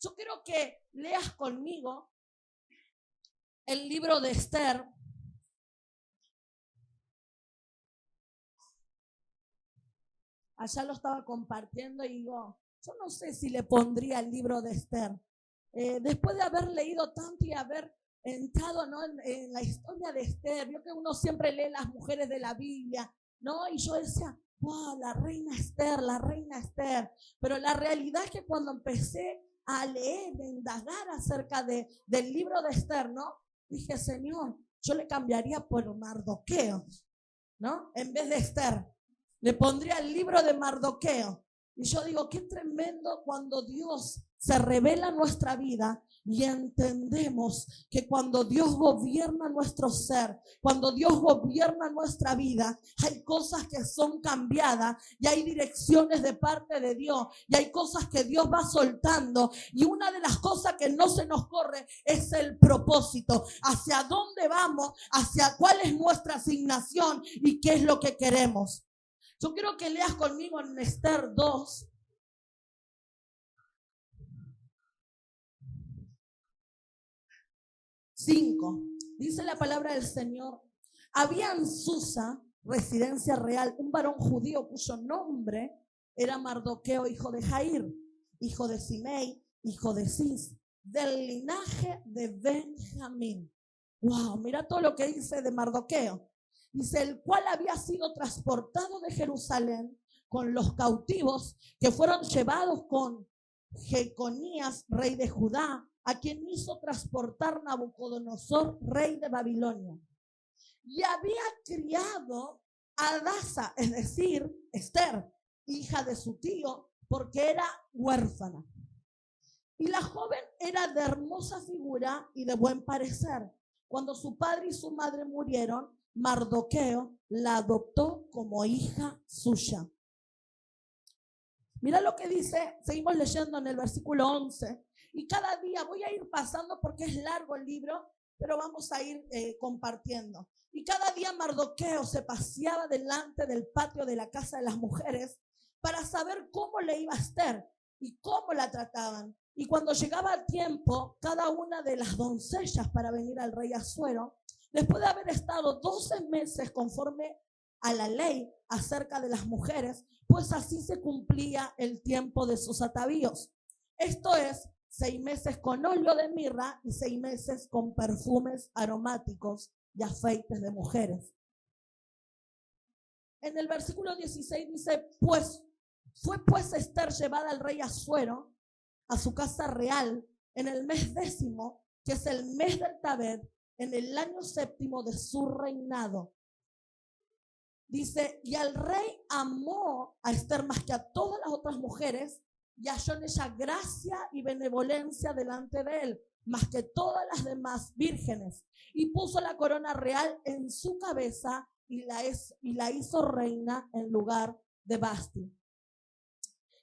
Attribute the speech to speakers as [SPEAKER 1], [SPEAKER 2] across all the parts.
[SPEAKER 1] Yo quiero que leas conmigo el libro de Esther. Allá lo estaba compartiendo y digo, yo no sé si le pondría el libro de Esther. Después de haber leído tanto y haber entrado, ¿no?, en la historia de Esther, vio que uno siempre lee las mujeres de la Biblia, ¿no? Y yo decía, wow, la reina Esther, la reina Esther. Pero la realidad es que cuando empecé a leer, a indagar acerca del libro de Esther, ¿no?, dije, Señor, yo le cambiaría por Mardoqueo, ¿no? En vez de Esther, le pondría el libro de Mardoqueo. Y yo digo, qué tremendo cuando Dios se revela en nuestra vida y entendemos que cuando Dios gobierna nuestro ser, cuando Dios gobierna nuestra vida, hay cosas que son cambiadas y hay direcciones de parte de Dios y hay cosas que Dios va soltando, y una de las cosas que no se nos corre es el propósito, hacia dónde vamos, hacia cuál es nuestra asignación y qué es lo que queremos. Yo quiero que leas conmigo en Esther 2. Dice la palabra del Señor: había en Susa, residencia real, un varón judío cuyo nombre era Mardoqueo, hijo de Jair, hijo de Simei, hijo de Cis, del linaje de Benjamín. Wow, mira todo lo que dice de Mardoqueo. Dice, el cual había sido transportado de Jerusalén con los cautivos que fueron llevados con Jeconías, rey de Judá, a quien hizo transportar Nabucodonosor, rey de Babilonia. Y había criado a Hadasa, es decir, Esther, hija de su tío, porque era huérfana. Y la joven era de hermosa figura y de buen parecer. Cuando su padre y su madre murieron, Mardoqueo la adoptó como hija suya. Mira lo que dice, seguimos leyendo en el versículo 11. Y cada día voy a ir pasando porque es largo el libro, pero vamos a ir compartiendo. Y cada día Mardoqueo se paseaba delante del patio de la casa de las mujeres para saber cómo le iba a Esther y cómo la trataban. Y cuando llegaba el tiempo, cada una de las doncellas para venir al rey Asuero, después de haber estado 12 meses conforme a la ley acerca de las mujeres, pues así se cumplía el tiempo de sus atavíos. Esto es, 6 meses con óleo de mirra y 6 meses con perfumes aromáticos y afeites de mujeres. En el versículo 16 dice, fue Esther llevada al rey Asuero a su casa real en el mes 10º, que es el mes del Tabet, en el año 7º de su reinado. Dice, y el rey amó a Esther más que a todas las otras mujeres, y halló en ella gracia y benevolencia delante de él, más que todas las demás vírgenes, y puso la corona real en su cabeza y la hizo reina en lugar de Vasti.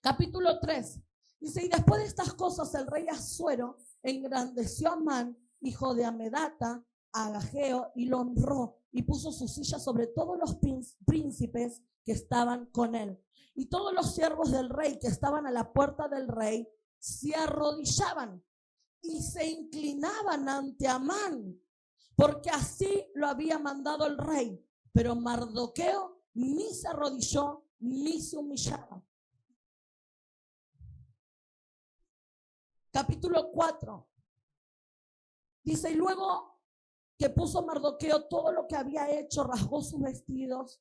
[SPEAKER 1] Capítulo 3. Dice, y después de estas cosas el rey Asuero engrandeció a Amán, hijo de Amedata, a Agageo, y lo honró y puso su silla sobre todos los príncipes que estaban con él. Y todos los siervos del rey que estaban a la puerta del rey se arrodillaban y se inclinaban ante Amán, porque así lo había mandado el rey. Pero Mardoqueo ni se arrodilló ni se humillaba. Capítulo 4. Dice, y luego que puso Mardoqueo todo lo que había hecho, rasgó sus vestidos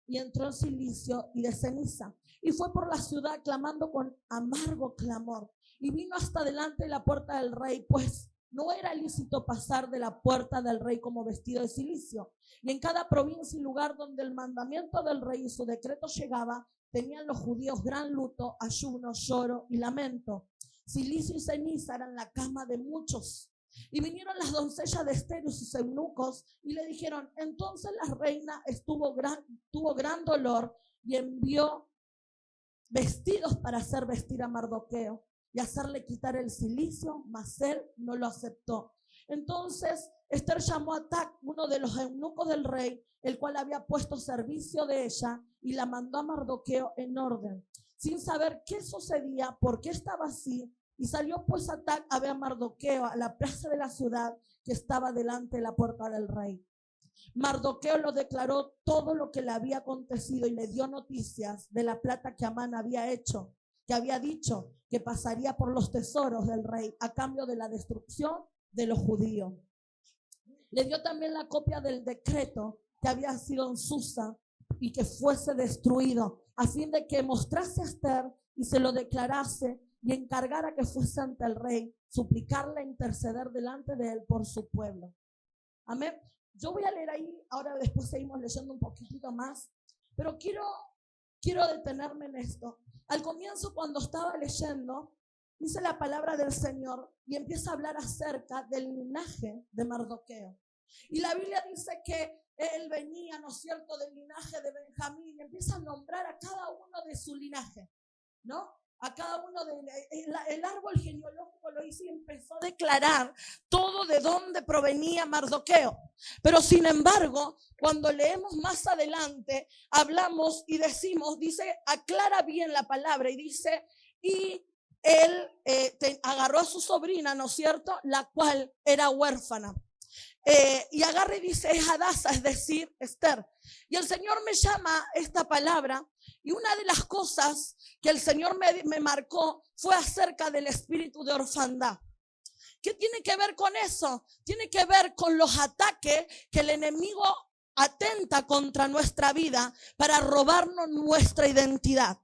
[SPEAKER 1] y entró en cilicio y de ceniza. Y fue por la ciudad clamando con amargo clamor. Y vino hasta delante de la puerta del rey, pues no era lícito pasar de la puerta del rey como vestido de cilicio. Y en cada provincia y lugar donde el mandamiento del rey y su decreto llegaba, tenían los judíos gran luto, ayuno, lloro y lamento. Cilicio y ceniza eran la cama de muchos. Y vinieron las doncellas de Ester y sus eunucos y le dijeron: entonces la reina tuvo gran dolor y envió vestidos para hacer vestir a Mardoqueo y hacerle quitar el cilicio, mas él no lo aceptó. Entonces Ester llamó a Tac, uno de los eunucos del rey, el cual había puesto servicio de ella, y la mandó a Mardoqueo en orden, sin saber qué sucedía, por qué estaba así. Y salió pues a Tac a ver a Mardoqueo a la plaza de la ciudad que estaba delante de la puerta del rey. Mardoqueo lo declaró todo lo que le había acontecido y le dio noticias de la plata que Amán había hecho, que había dicho que pasaría por los tesoros del rey a cambio de la destrucción de los judíos. Le dio también la copia del decreto que había sido en Susa y que fuese destruido, a fin de que mostrase a Ester y se lo declarase y encargara que fuese ante el rey, suplicarle interceder delante de él por su pueblo. Amén. Yo voy a leer ahí, ahora después seguimos leyendo un poquitito más, pero quiero detenerme en esto. Al comienzo, cuando estaba leyendo, dice la palabra del Señor y empieza a hablar acerca del linaje de Mardoqueo. Y la Biblia dice que él venía, ¿no es cierto?, del linaje de Benjamín, y empieza a nombrar a cada uno de su linaje, ¿no? A cada uno el árbol genealógico lo hizo y empezó a declarar todo de dónde provenía Mardoqueo. Pero sin embargo, cuando leemos más adelante, hablamos y decimos, dice, aclara bien la palabra y dice, y él agarró a su sobrina, ¿no es cierto?, la cual era huérfana. Y agarra y dice, es Hadasa, es decir, Ester. Y el Señor me llama esta palabra, y una de las cosas que el Señor me marcó fue acerca del espíritu de orfandad. ¿Qué tiene que ver con eso? Tiene que ver con los ataques que el enemigo atenta contra nuestra vida para robarnos nuestra identidad,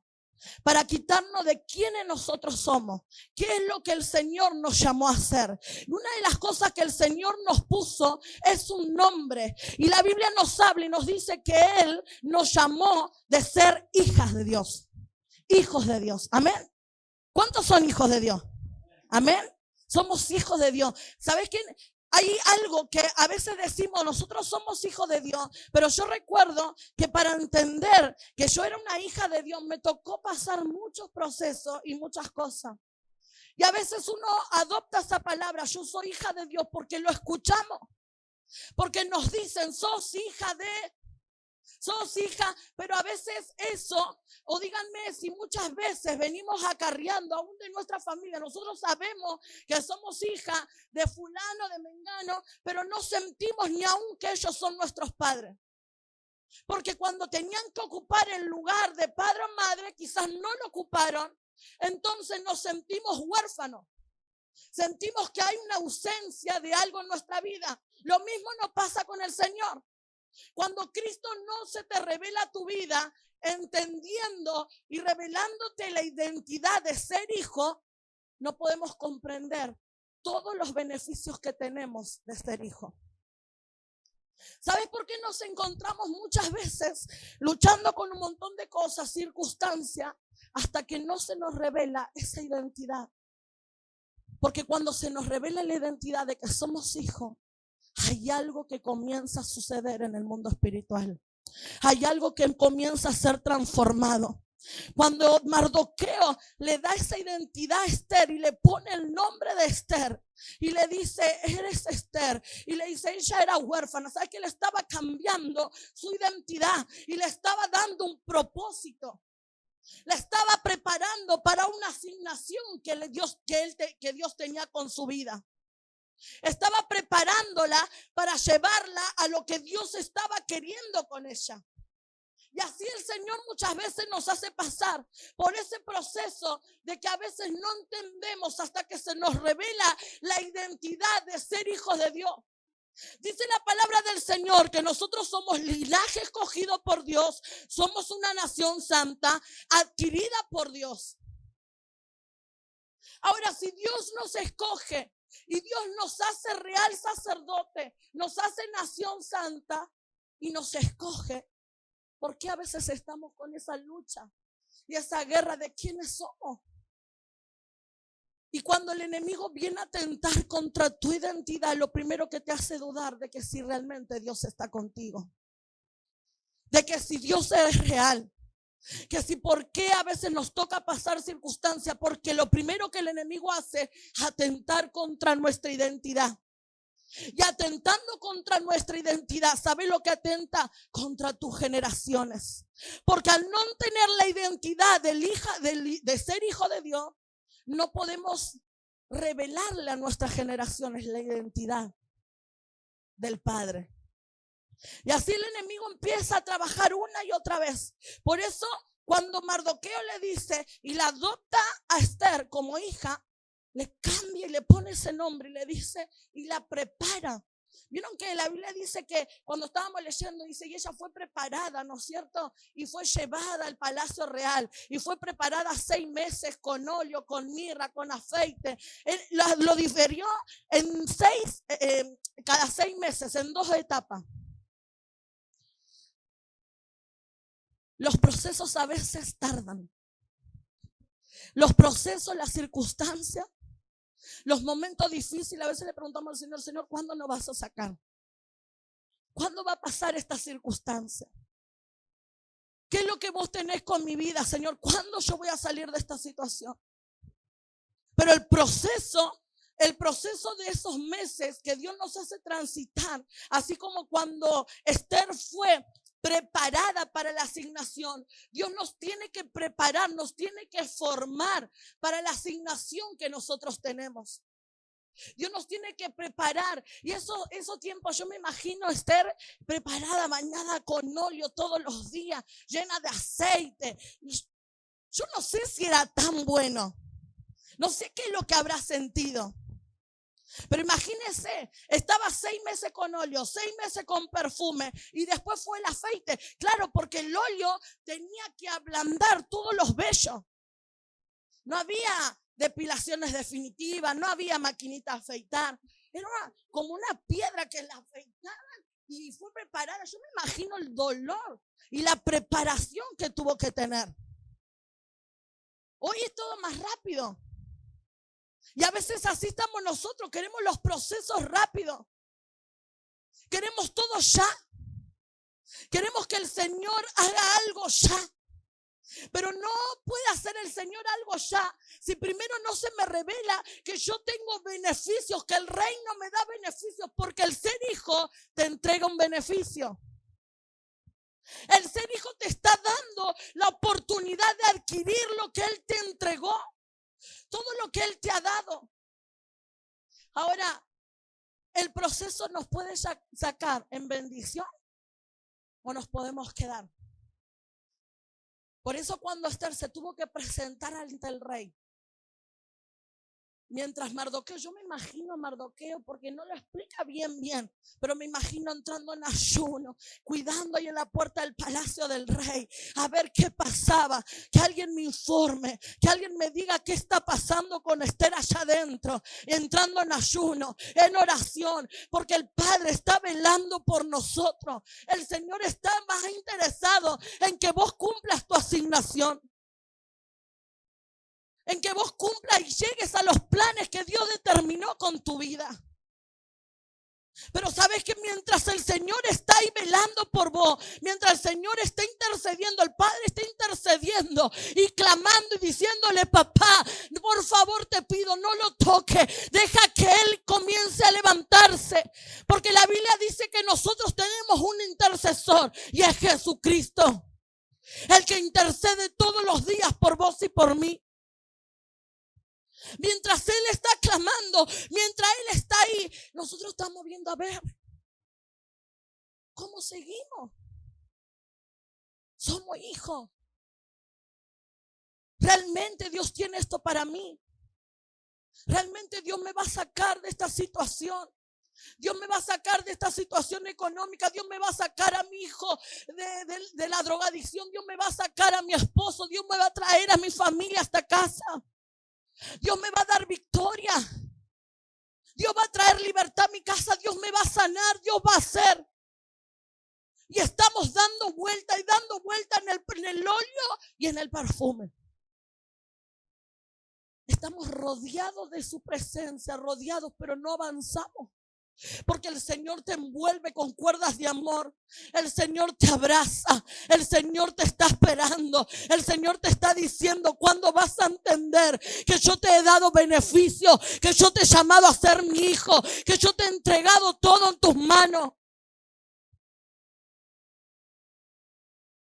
[SPEAKER 1] para quitarnos de quiénes nosotros somos, qué es lo que el Señor nos llamó a hacer. Y una de las cosas que el Señor nos puso es un nombre, y la Biblia nos habla y nos dice que Él nos llamó de ser hijas de Dios, hijos de Dios. Amén. ¿Cuántos son hijos de Dios? Amén. Somos hijos de Dios. ¿Sabes qué? Hay algo que a veces decimos, nosotros somos hijos de Dios, pero yo recuerdo que para entender que yo era una hija de Dios, me tocó pasar muchos procesos y muchas cosas. Y a veces uno adopta esa palabra, yo soy hija de Dios, porque lo escuchamos, porque nos dicen, sos hija, pero a veces eso, o díganme si muchas veces venimos acarreando aún de nuestra familia, nosotros sabemos que somos hija de fulano, de mengano, pero no sentimos ni aún que ellos son nuestros padres. Porque cuando tenían que ocupar el lugar de padre o madre, quizás no lo ocuparon, entonces nos sentimos huérfanos. Sentimos que hay una ausencia de algo en nuestra vida. Lo mismo nos pasa con el Señor. Cuando Cristo no se te revela a tu vida, entendiendo y revelándote la identidad de ser hijo, no podemos comprender todos los beneficios que tenemos de ser hijo. ¿Sabes por qué nos encontramos muchas veces luchando con un montón de cosas, circunstancias, hasta que no se nos revela esa identidad? Porque cuando se nos revela la identidad de que somos hijos, hay algo que comienza a suceder en el mundo espiritual. Hay algo que comienza a ser transformado. Cuando Mardoqueo le da esa identidad a Ester y le pone el nombre de Ester y le dice, eres Ester, y le dice, ella era huérfana, ¿sabes? Que le estaba cambiando su identidad y le estaba dando un propósito. La estaba preparando para una asignación que Dios tenía con su vida. Estaba preparándola para llevarla a lo que Dios estaba queriendo con ella. Y así el Señor muchas veces nos hace pasar por ese proceso de que a veces no entendemos hasta que se nos revela la identidad de ser hijos de Dios. Dice la palabra del Señor que nosotros somos linaje escogido por Dios, somos una nación santa adquirida por Dios. Ahora, si Dios nos escoge Y Dios nos hace real sacerdote, nos hace nación santa y nos escoge. ¿Por qué a veces estamos con esa lucha y esa guerra de quiénes somos? Y cuando el enemigo viene a atentar contra tu identidad, lo primero que te hace dudar de que si realmente Dios está contigo, de que si Dios es real, que si por qué a veces nos toca pasar circunstancias, porque lo primero que el enemigo hace es atentar contra nuestra identidad. Y atentando contra nuestra identidad, ¿sabe lo que atenta? Contra tus generaciones. Porque al no tener la identidad de ser hijo de Dios, no podemos revelarle a nuestras generaciones la identidad del Padre. Y así el enemigo empieza a trabajar una y otra vez. Por eso cuando Mardoqueo le dice y la adopta a Esther como hija, le cambia y le pone ese nombre y le dice y la prepara. Vieron que la Biblia dice que cuando estábamos leyendo, dice, y ella fue preparada, ¿no es cierto? Y fue llevada al palacio real y fue preparada 6 meses con óleo, con mirra, con aceite. Lo diferió en cada 6 meses, en 2 etapas. Los procesos a veces tardan. Los procesos, las circunstancias, los momentos difíciles, a veces le preguntamos al Señor, Señor, ¿cuándo nos vas a sacar? ¿Cuándo va a pasar esta circunstancia? ¿Qué es lo que vos tenés con mi vida, Señor? ¿Cuándo yo voy a salir de esta situación? Pero el proceso de esos meses que Dios nos hace transitar, así como cuando Esther fue preparada para la asignación, Dios nos tiene que preparar, nos tiene que formar para la asignación que nosotros tenemos. Dios nos tiene que preparar. Y esos tiempos, yo me imagino a Esther preparada, bañada con óleo todos los días, llena de aceite. Yo no sé si era tan bueno, no sé qué es lo que habrá sentido. Pero imagínense, estaba 6 meses con óleo, 6 meses con perfume y después fue el aceite. Claro, porque el óleo tenía que ablandar todos los vellos. No había depilaciones definitivas, no había maquinita de afeitar. Era como una piedra que la afeitaban y fue preparada. Yo me imagino el dolor y la preparación que tuvo que tener. Hoy es todo más rápido. Y a veces así estamos nosotros, queremos los procesos rápidos. Queremos todo ya. Queremos que el Señor haga algo ya. Pero no puede hacer el Señor algo ya si primero no se me revela que yo tengo beneficios, que el reino me da beneficios, porque el ser hijo te entrega un beneficio. El ser hijo te está dando la oportunidad de adquirir lo que Él te entregó. Todo lo que Él te ha dado. Ahora, el proceso nos puede sacar en bendición o nos podemos quedar. Por eso cuando Esther se tuvo que presentar ante el rey, mientras Mardoqueo, yo me imagino a Mardoqueo, porque no lo explica bien, pero me imagino entrando en ayuno, cuidando ahí en la puerta del palacio del rey, a ver qué pasaba, que alguien me informe, que alguien me diga qué está pasando con Esther allá adentro, entrando en ayuno, en oración, porque el Padre está velando por nosotros. El Señor está más interesado en que vos cumplas tu asignación, en que vos cumplas y llegues a los planes que Dios determinó con tu vida. Pero sabes que mientras el Señor está ahí velando por vos, mientras el Señor está intercediendo, el Padre está intercediendo y clamando y diciéndole, papá, por favor te pido, no lo toque, deja que Él comience a levantarse, porque la Biblia dice que nosotros tenemos un intercesor y es Jesucristo, el que intercede todos los días por vos y por mí. Mientras Él está clamando, mientras Él está ahí, nosotros estamos viendo a ver cómo seguimos. Somos hijos. Realmente Dios tiene esto para mí. Realmente Dios me va a sacar de esta situación. Dios me va a sacar de esta situación económica. Dios me va a sacar a mi hijo de la drogadicción. Dios me va a sacar a mi esposo. Dios me va a traer a mi familia hasta casa. Dios me va a dar victoria. Dios va a traer libertad a mi casa, Dios me va a sanar, Dios va a hacer. Y estamos dando vuelta y dando vuelta en el óleo y en el perfume. Estamos rodeados de su presencia, rodeados, pero no avanzamos. Porque el Señor te envuelve con cuerdas de amor. El Señor te abraza. El Señor te está esperando. El Señor te está diciendo: ¿cuándo vas a entender que yo te he dado beneficio? Que yo te he llamado a ser mi hijo. Que yo te he entregado todo en tus manos.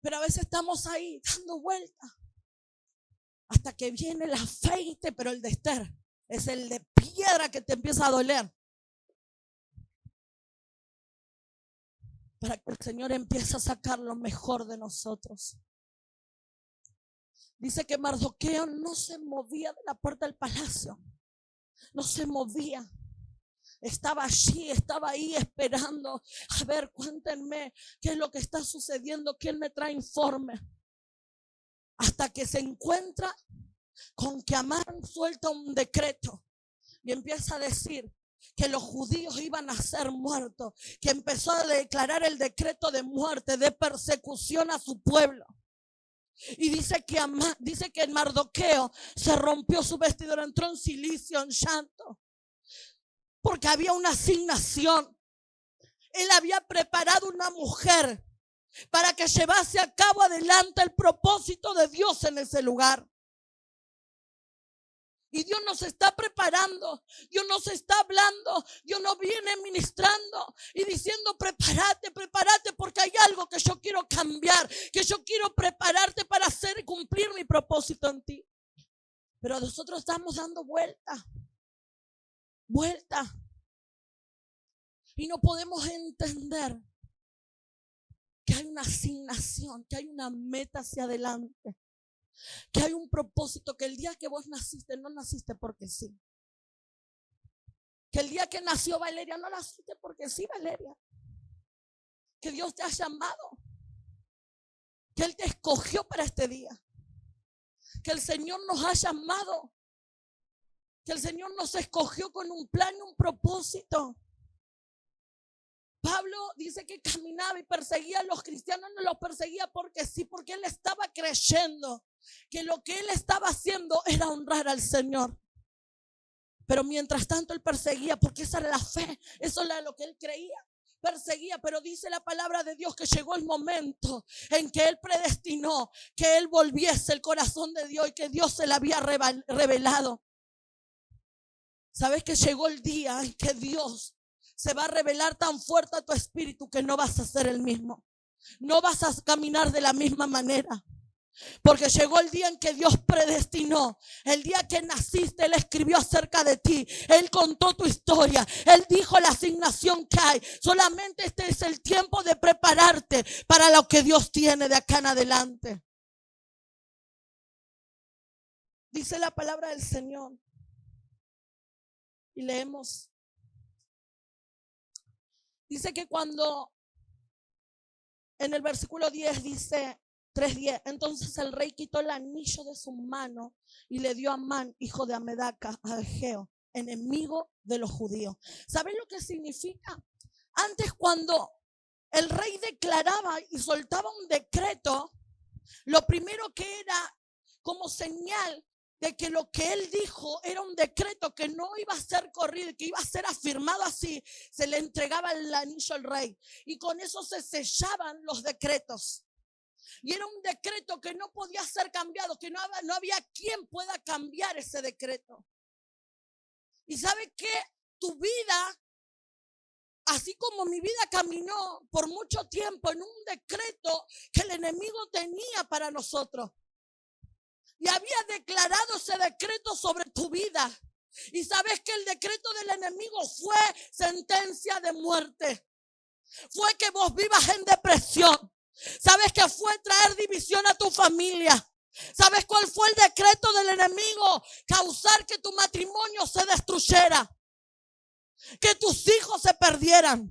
[SPEAKER 1] Pero a veces estamos ahí dando vueltas. Hasta que viene el aceite, pero el de Esther es el de piedra que te empieza a doler. Para que el Señor empiece a sacar lo mejor de nosotros. Dice que Mardoqueo no se movía de la puerta del palacio. No se movía. Estaba allí, estaba ahí esperando. A ver, cuéntenme qué es lo que está sucediendo. ¿Quién me trae informe? Hasta que se encuentra con que Amán suelta un decreto y empieza a decir que los judíos iban a ser muertos, que empezó a declarar el decreto de muerte, de persecución a su pueblo. Y dice que Mardoqueo se rompió su vestidura, entró en silicio, en llanto, porque había una asignación. Él había preparado una mujer para que llevase a cabo adelante el propósito de Dios en ese lugar. Y Dios nos está preparando, Dios nos está hablando, Dios nos viene ministrando y diciendo: prepárate, prepárate, porque hay algo que yo quiero cambiar, que yo quiero prepararte para hacer y cumplir mi propósito en ti. Pero nosotros estamos dando vuelta. Y no podemos entender que hay una asignación, que hay una meta hacia adelante. Que hay un propósito, que el día que vos naciste, no naciste porque sí. Que el día que nació Valeria, no naciste porque sí, Valeria. Que Dios te ha llamado. Que Él te escogió para este día. Que el Señor nos ha llamado. Que el Señor nos escogió con un plan y un propósito. Pablo dice que caminaba y perseguía a los cristianos. No los perseguía porque sí, porque él estaba creyendo que lo que él estaba haciendo era honrar al Señor. Pero mientras tanto él perseguía, porque esa era la fe, eso era lo que él creía. Perseguía, pero dice la palabra de Dios que llegó el momento en que él predestinó que él volviese el corazón de Dios y que Dios se le había revelado. ¿Sabes que llegó el día en que Dios se va a revelar tan fuerte a tu espíritu que no vas a ser el mismo? No vas a caminar de la misma manera. Porque llegó el día en que Dios predestinó. El día que naciste, Él escribió acerca de ti. Él contó tu historia. Él dijo la asignación que hay. Solamente este es el tiempo de prepararte para lo que Dios tiene de acá en adelante. Dice la palabra del Señor. Y leemos. Dice que cuando en el versículo 10 dice 3:10, entonces el rey quitó el anillo de su mano y le dio a Amán, hijo de Amedaca, a Ageo, enemigo de los judíos. ¿Saben lo que significa? Antes, cuando el rey declaraba y soltaba un decreto, lo primero que era como señal de que lo que él dijo era un decreto que no iba a ser corrido, que iba a ser afirmado así, se le entregaba el anillo al rey y con eso se sellaban los decretos. Y era un decreto que no podía ser cambiado, que no había quien pueda cambiar ese decreto. Y ¿sabe qué? Tu vida, así como mi vida caminó por mucho tiempo en un decreto que el enemigo tenía para nosotros. Y había declarado ese decreto sobre tu vida. Y sabes que el decreto del enemigo fue sentencia de muerte. Fue que vos vivas en depresión. ¿Sabes qué fue traer división a tu familia? ¿Sabes cuál fue el decreto del enemigo? Causar que tu matrimonio se destruyera, que tus hijos se perdieran,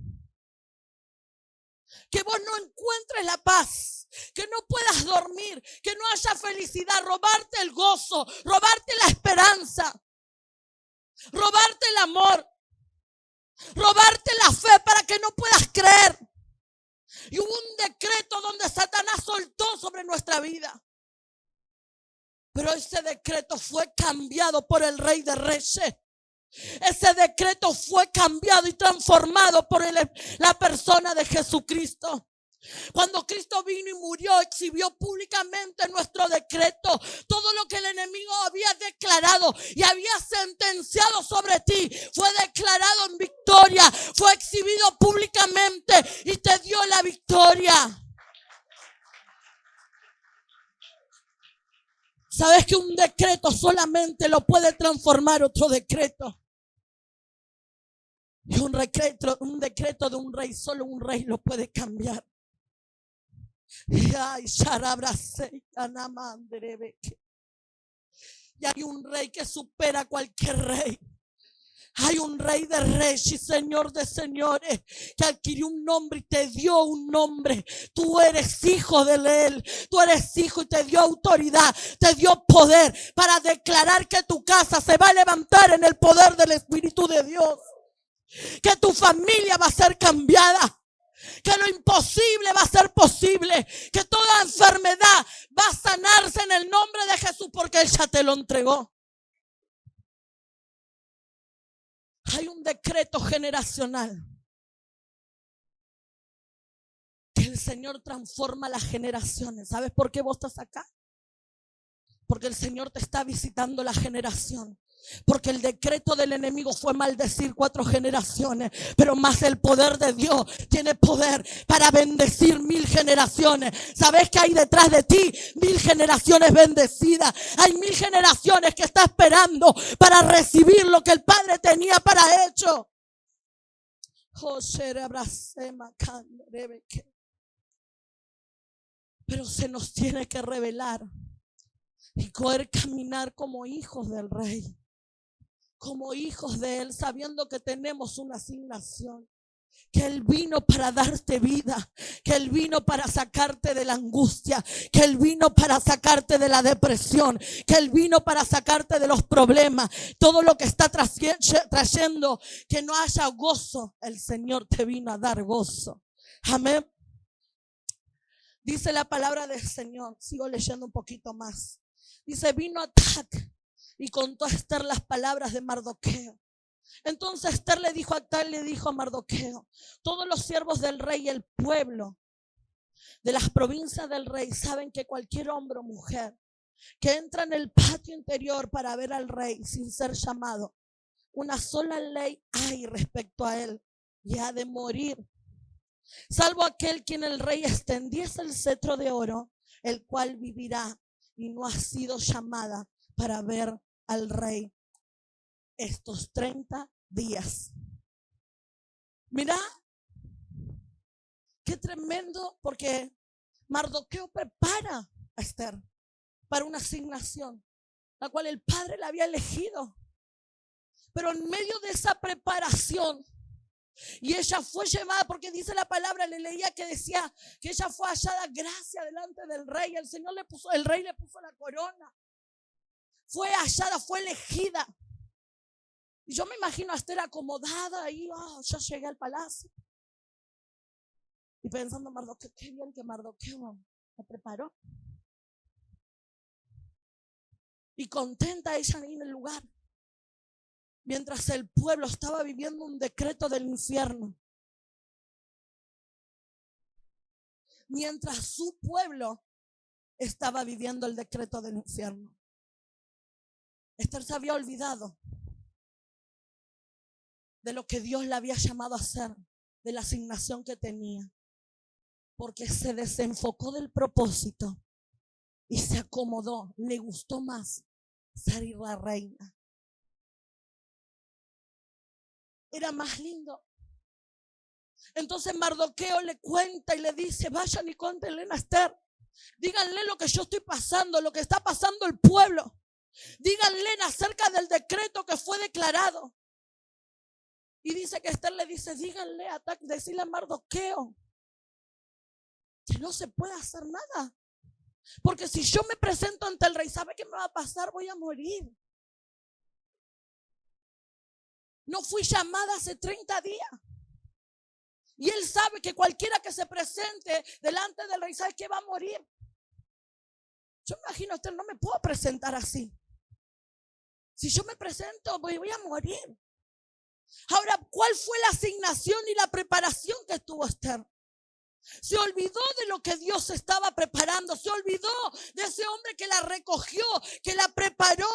[SPEAKER 1] que vos no encuentres la paz, que no puedas dormir, que no haya felicidad, robarte el gozo, robarte la esperanza, robarte el amor. robarte la fe para que no puedas creer. Y hubo un decreto donde Satanás soltó sobre nuestra vida. Pero ese decreto fue cambiado por el Rey de Reyes. Ese decreto fue cambiado y transformado por la persona de Jesucristo. Cuando Cristo vino y murió, exhibió públicamente nuestro decreto. Todo lo que el enemigo había declarado y había sentenciado sobre ti fue declarado en victoria. Fue exhibido públicamente y te dio la victoria. ¿Sabes que un decreto solamente lo puede transformar otro decreto? Y un decreto de un rey, solo un rey lo puede cambiar. Y hay un rey que supera a cualquier rey. Hay un Rey de reyes y Señor de señores que adquirió un nombre y te dio un nombre. Tú eres hijo de Él. Tú eres hijo y te dio autoridad, te dio poder para declarar que tu casa se va a levantar en el poder del Espíritu de Dios. Que tu familia va a ser cambiada. Que lo imposible va a ser posible. Que toda enfermedad va a sanarse en el nombre de Jesús porque Él ya te lo entregó. Hay un decreto generacional. Que el Señor transforma las generaciones. ¿Sabes por qué vos estás acá? Porque el Señor te está visitando la generación. Porque el decreto del enemigo fue maldecir 4 generaciones, pero más el poder de Dios tiene poder para bendecir 1000 generaciones. ¿Sabes que hay detrás de ti? 1000 generaciones bendecidas. Hay 1000 generaciones que están esperando para recibir lo que el Padre tenía para ello. Pero se nos tiene que revelar y poder caminar como hijos del Rey. Como hijos de Él, sabiendo que tenemos una asignación. Que Él vino para darte vida. Que Él vino para sacarte de la angustia. Que Él vino para sacarte de la depresión. Que Él vino para sacarte de los problemas. Todo lo que está trayendo que no haya gozo, el Señor te vino a dar gozo. Amén. Dice la palabra del Señor. Sigo leyendo un poquito más. Dice, vino Atac y contó a Esther las palabras de Mardoqueo. Entonces Esther le dijo a Mardoqueo: todos los siervos del rey y el pueblo de las provincias del rey saben que cualquier hombre o mujer que entra en el patio interior para ver al rey sin ser llamado, una sola ley hay respecto a él, y ha de morir, salvo aquel quien el rey extendiese el cetro de oro, el cual vivirá, y no ha sido llamada para ver al rey estos 30 días. Mira, qué tremendo, porque Mardoqueo prepara a Esther para una asignación, la cual el padre la había elegido. Pero en medio de esa preparación, y ella fue llevada, porque dice la palabra, le leía que decía que ella fue hallada gracia delante del rey. El rey le puso la corona. Fue hallada, fue elegida. Y yo me imagino a Esther acomodada ahí, ya llegué al palacio. Y pensando, Mardoqueo, qué bien que Mardoqueo me preparó. Y contenta ella ahí en el lugar. Mientras el pueblo estaba viviendo un decreto del infierno. Mientras su pueblo estaba viviendo el decreto del infierno. Esther se había olvidado de lo que Dios le había llamado a hacer, de la asignación que tenía, porque se desenfocó del propósito y se acomodó. Le gustó más ser la reina. Era más lindo. Entonces Mardoqueo le cuenta y le dice: vayan y cuéntenle a Esther, díganle lo que yo estoy pasando, lo que está pasando el pueblo. Díganle acerca del decreto que fue declarado. Y dice que Esther le dice: díganle decirle a Mardoqueo que no se puede hacer nada, porque si yo me presento ante el rey, ¿sabe qué me va a pasar? Voy a morir. No fui llamada hace 30 días. Y él sabe que cualquiera que se presente delante del rey sabe que va a morir. Yo me imagino, Esther, no me puedo presentar así. Si yo me presento, voy a morir. Ahora, ¿cuál fue la asignación y la preparación que tuvo Esther? Se olvidó de lo que Dios estaba preparando. Se olvidó de ese hombre que la recogió, que la preparó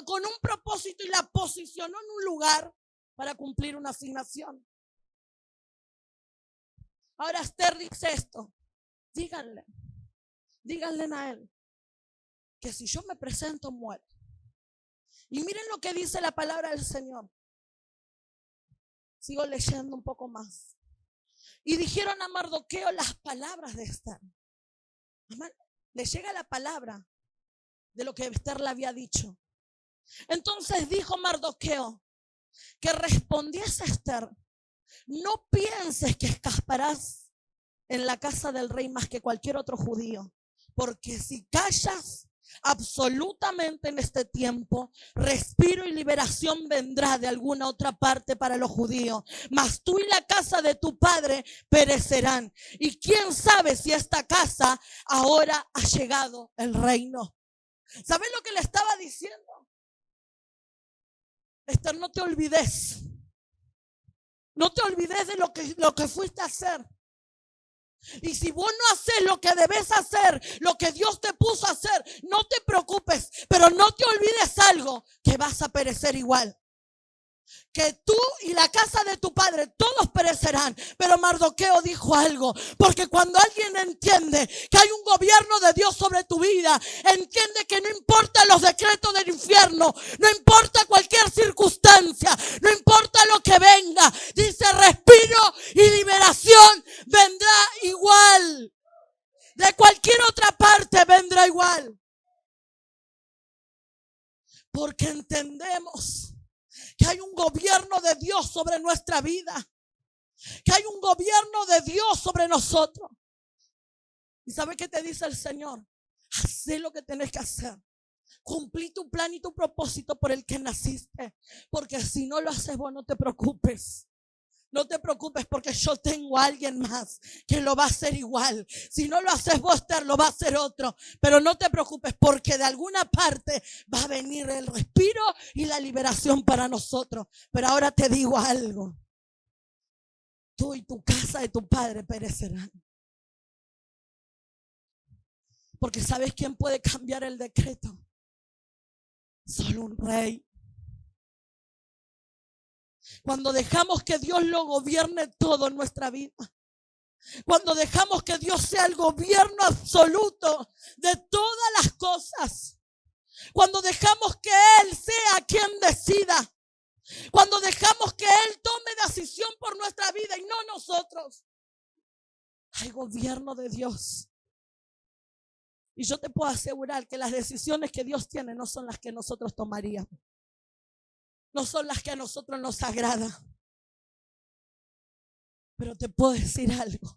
[SPEAKER 1] con un propósito y la posicionó en un lugar para cumplir una asignación. Ahora Esther dice esto. Díganle a él que si yo me presento, muero. Y miren lo que dice la palabra del Señor. Sigo leyendo un poco más. Y dijeron a Mardoqueo las palabras de Esther. Le llega la palabra de lo que Esther le había dicho. Entonces dijo Mardoqueo que respondiese Esther: no pienses que escaparás en la casa del rey más que cualquier otro judío, porque si callas absolutamente en este tiempo, respiro y liberación vendrá de alguna otra parte para los judíos, mas tú y la casa de tu padre perecerán. Y quién sabe si esta casa ahora ha llegado el reino. ¿Sabes lo que le estaba diciendo? Esther, no te olvides. No te olvides de lo que fuiste a hacer. Y si vos no haces lo que debes hacer, lo que Dios te puso a hacer, no te preocupes, pero no te olvides algo, que vas a perecer igual. Que tú y la casa de tu padre todos perecerán. Pero Mardoqueo dijo algo, porque cuando alguien entiende que hay un gobierno de Dios sobre tu vida, entiende que no importa los decretos del infierno, no importa cualquier circunstancia, no importa lo que venga, dice: respiro y liberación vendrá igual. De cualquier otra parte vendrá igual. Porque entendemos que hay un gobierno de Dios sobre nuestra vida, que hay un gobierno de Dios sobre nosotros. ¿Y sabe qué te dice el Señor? Haz lo que tenés que hacer. Cumplí tu plan y tu propósito por el que naciste. Porque si no lo haces vos, no te preocupes. No te preocupes, porque yo tengo a alguien más que lo va a hacer igual. Si no lo haces vos, Esther, lo va a hacer otro. Pero no te preocupes, porque de alguna parte va a venir el respiro y la liberación para nosotros. Pero ahora te digo algo. Tú y tu casa de tu padre perecerán. Porque ¿sabes quién puede cambiar el decreto? Solo un rey. Cuando dejamos que Dios lo gobierne todo en nuestra vida, cuando dejamos que Dios sea el gobierno absoluto de todas las cosas, cuando dejamos que Él sea quien decida, cuando dejamos que Él tome decisión por nuestra vida y no nosotros, hay gobierno de Dios. Y yo te puedo asegurar que las decisiones que Dios tiene no son las que nosotros tomaríamos. No son las que a nosotros nos agradan. Pero te puedo decir algo.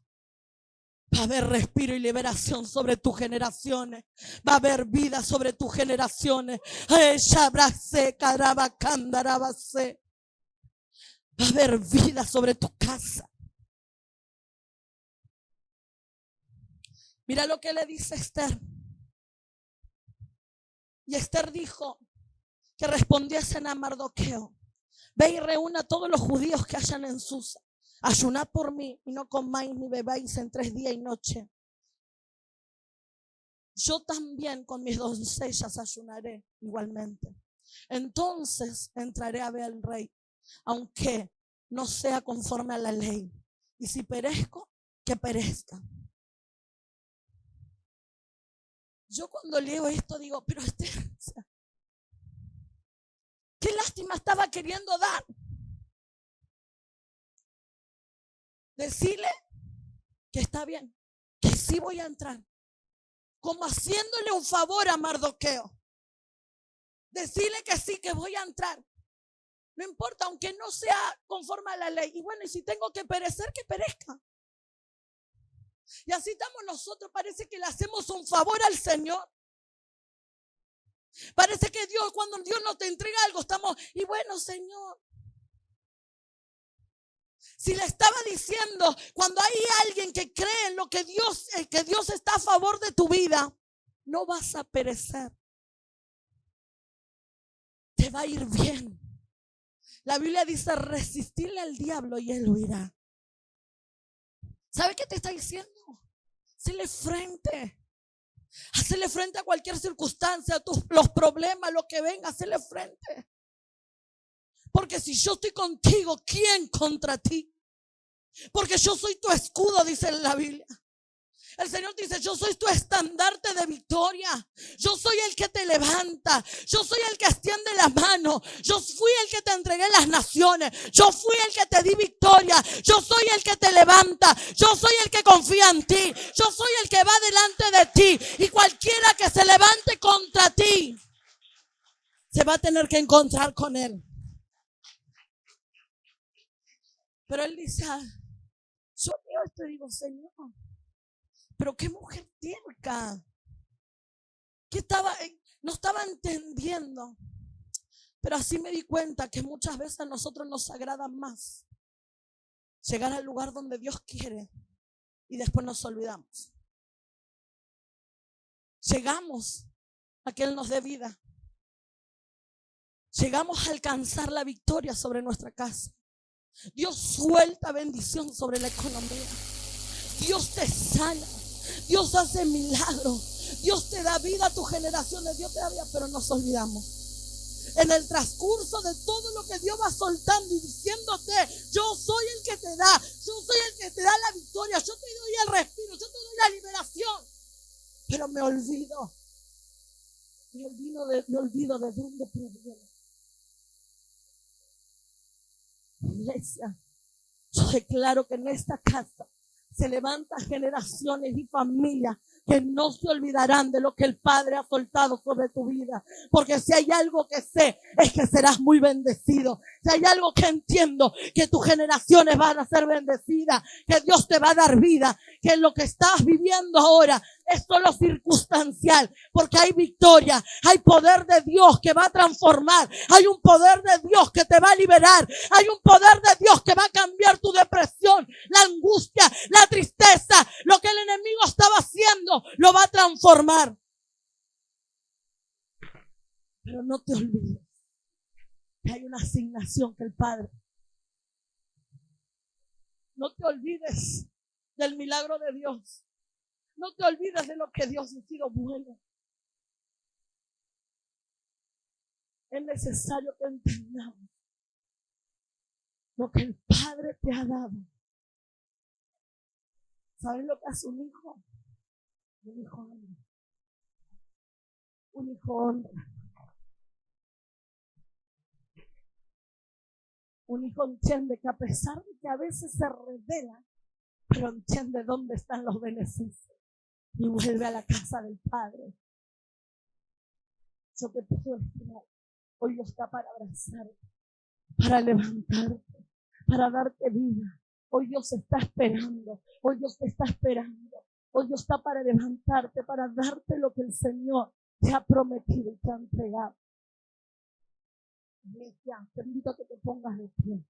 [SPEAKER 1] Va a haber respiro y liberación sobre tus generaciones. Va a haber vida sobre tus generaciones. Va a haber vida sobre tu casa. Mira lo que le dice Esther. Y Esther dijo que respondiesen a Mardoqueo: ve y reúna a todos los judíos que hayan en Susa. Ayunad por mí y no comáis ni bebáis en 3 días y noche. Yo también con mis doncellas ayunaré igualmente. Entonces entraré a ver al rey, aunque no sea conforme a la ley. Y si perezco, que perezca. Yo cuando leo esto digo, pero Esther, qué lástima estaba queriendo dar. Decirle que está bien, que sí voy a entrar. Como haciéndole un favor a Mardoqueo. Decirle que sí, que voy a entrar. No importa, aunque no sea conforme a la ley. Y bueno, y si tengo que perecer, que perezca. Y así estamos nosotros. Parece que le hacemos un favor al Señor. Parece que Dios, cuando Dios nos te entrega algo, estamos, y bueno, Señor, Si le estaba diciendo, cuando hay alguien que cree en lo que Dios está a favor de tu vida, no vas a perecer. Te va a ir bien. La Biblia dice resistirle al diablo y él huirá. ¿Sabe qué te está diciendo? Hacele frente. Hacele frente a cualquier circunstancia, a los problemas, lo que venga, hacele frente. Porque si yo estoy contigo, ¿quién contra ti? Porque yo soy tu escudo, dice en la Biblia. El Señor dice, yo soy tu estandarte de victoria. Yo soy el que te levanta. Yo soy el que extiende la mano. Yo fui el que te entregué las naciones. Yo fui el que te di victoria. Yo soy el que te levanta. Yo soy el que confía en ti. Yo soy el que va delante de ti. Y cualquiera que se levante contra ti, se va a tener que encontrar con él. Pero él dice, yo veo esto y digo, Señor, pero qué mujer terca, que no estaba entendiendo. Pero así me di cuenta que muchas veces a nosotros nos agrada más llegar al lugar donde Dios quiere y después nos olvidamos. Llegamos a que Él nos dé vida. Llegamos a alcanzar la victoria sobre nuestra casa. Dios suelta bendición sobre la economía. Dios te sana. Dios hace milagros. Dios te da vida a tus generaciones. Dios te da vida, pero nos olvidamos. En el transcurso de todo lo que Dios va soltando y diciéndote, yo soy el que te da. Yo soy el que te da la victoria. Yo te doy el respiro. Yo te doy la liberación. Pero me olvido. Me olvido de dónde proviene. Iglesia, yo declaro que en esta casa se levantan generaciones y familias que no se olvidarán de lo que el Padre ha soltado sobre tu vida. Porque si hay algo que sé, es que serás muy bendecido. Si hay algo que entiendo, que tus generaciones van a ser bendecidas, que Dios te va a dar vida, que lo que estás viviendo ahora es solo circunstancial, porque hay victoria, hay poder de Dios que va a transformar, hay un poder de Dios que te va a liberar, hay un poder de Dios que va a cambiar tu depresión, la angustia, la tristeza, lo que el enemigo estaba haciendo, lo va a transformar. Pero no te olvides que hay una asignación que el Padre. No te olvides del milagro de Dios. No te olvides de lo que Dios ha sido bueno. Es necesario que entendamos lo que el Padre te ha dado. ¿Sabes lo que hace un hijo? Un hijo honra. Un hijo honra. Un hijo entiende que a pesar de que a veces se revela, pero entiende dónde están los beneficios y vuelve a la casa del Padre. Yo te puedo decir, hoy Dios está para abrazarte, para levantarte, para darte vida. Hoy Dios está esperando, hoy Dios te está esperando, hoy Dios está para levantarte, para darte lo que el Señor te ha prometido y te ha entregado. Iglesia, te invito a que te pongas de pie.